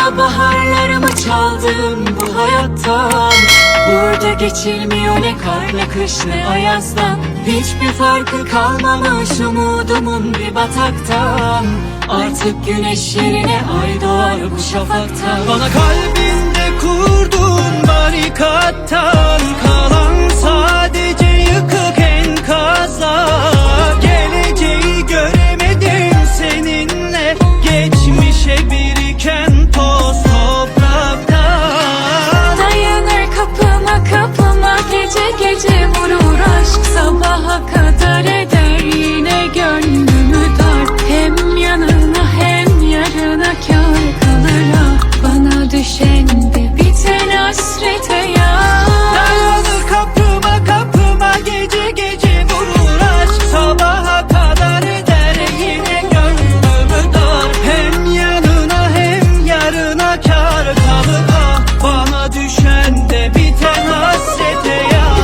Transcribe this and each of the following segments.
Sana baharlarımı çaldım bu hayattan. Burada geçilmiyor ne kar ne kış ne ayazdan. Hiçbir farkı kalmamış umudumun bir bataktan. Artık güneş yerine ay doğar bu şafaktan. Bana kalbinde kurduğun barikattan kalan sadece yıkık enkazlar. Geleceği göremedim seninle, geçmişe biriken toz topraktan. Dayanır kapıma kapıma gece gece vurur aşk. Sabaha kadar eder yine gönlümü dar. Hem yanına hem yarına kâr kalır ah. Bana düşen de biten hasrete ya. Dayanır kapıma kapıma gece gece vurur aşk. Sabaha kadar eder yine gönlümü dar. Hem yanına hem yarına kâr kalır ah. Bana düşen de biten hasrete yaz.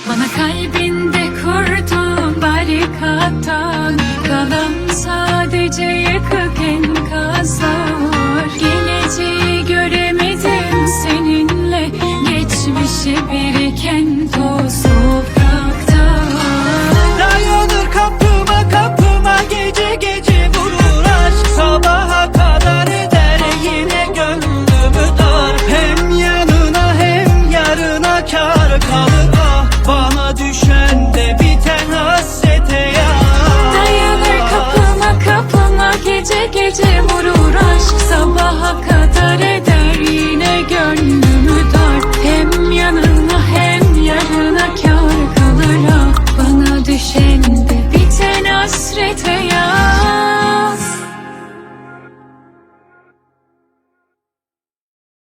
Bana kalbinde kurduğun barikattan kalan sadece yıkık enkazlar. Geleceği göremedim seninle, geçmişe biriken toz topraktan. Dayanır kapıma kapıma gece gece vurur aşk. Sabaha kadar eder yine gönlümü dar. Hem yanına hem yarına kâr kalır ah. Bana düşen de biten hasrete yaz. Dayanır kapıma kapıma gece gece vurur aşk. Sabaha kadar eder yine gönlümü dar. Hem yanına hem yarına kâr kalır ah. Bana düşen de biten hasrete yaz.